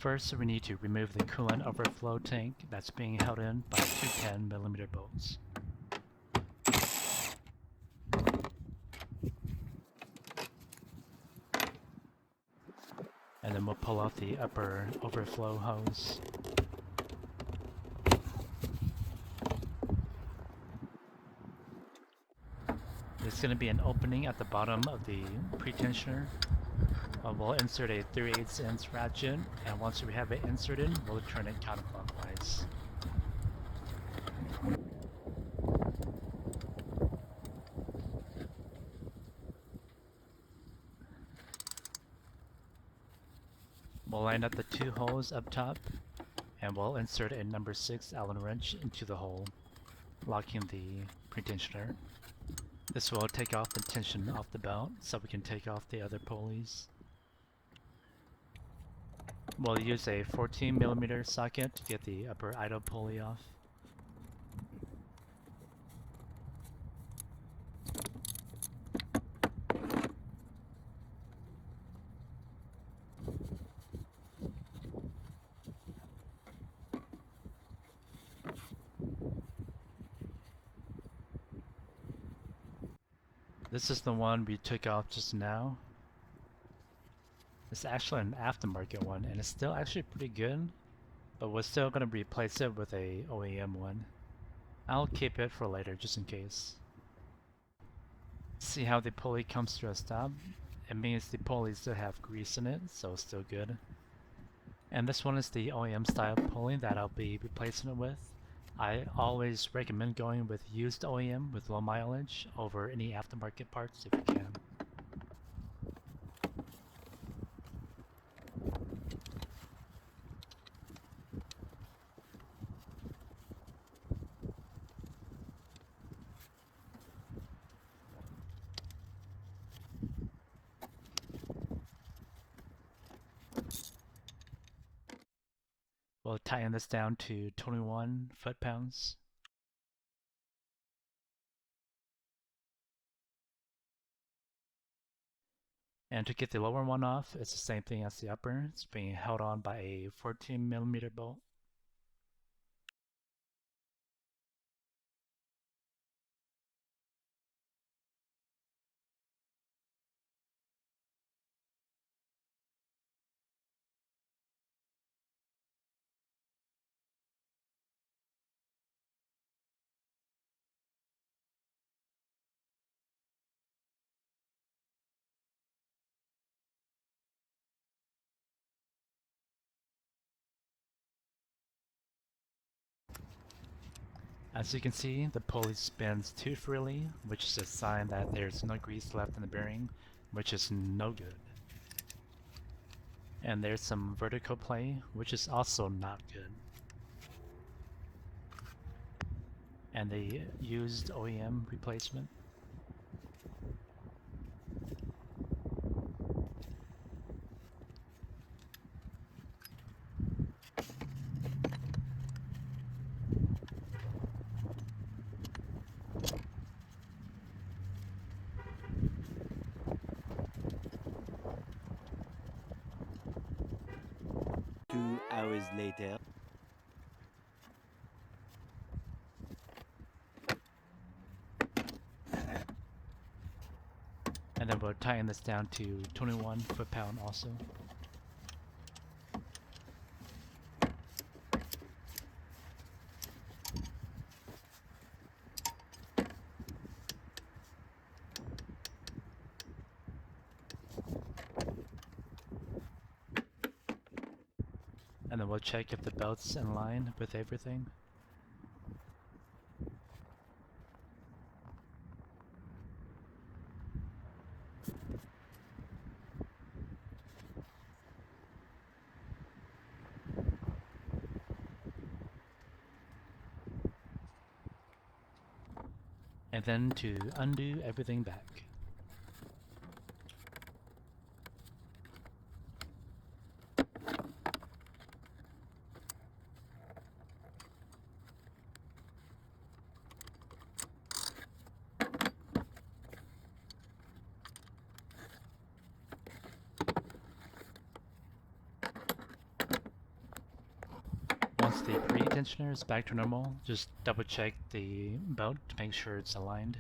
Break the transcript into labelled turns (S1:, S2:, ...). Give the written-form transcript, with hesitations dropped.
S1: First, we need to remove the coolant overflow tank that's being held in by two 10mm bolts. And then we'll pull off the upper overflow hose. There's going to be an opening at the bottom of the pretensioner. We'll insert a 3/8 inch ratchet, and once we have it inserted, we'll turn it counterclockwise. We'll line up the two holes up top, and we'll insert a number 6 Allen wrench into the hole, locking the pretensioner. This will take off the tension off the belt, so we can take off the other pulleys. We'll use a 14mm socket to get the upper idle pulley off. This is the one we took off just now. It's actually an aftermarket one, and it's still actually pretty good, but we're still going to replace it with a OEM one. I'll keep it for later just in case. See how the pulley comes to a stop? It means the pulley still have grease in it, so it's still good. And this one is the OEM style pulley that I'll be replacing it with. I always recommend going with used OEM with low mileage over any aftermarket parts if you can. We'll tighten this down to 21 foot-pounds. And to get the lower one off, it's the same thing as the upper. It's being held on by a 14mm bolt. As you can see, the pulley spins too freely, which is a sign that there's no grease left in the bearing, which is no good. And there's some vertical play, which is also not good. And the used OEM replacement.
S2: Hours later.
S1: And then we'll tighten this down to 21 foot-pound also. And then we'll check if the belt's in line with everything. And then to undo everything back. the pre-tensioner is back to normal, just double check the belt to make sure it's aligned.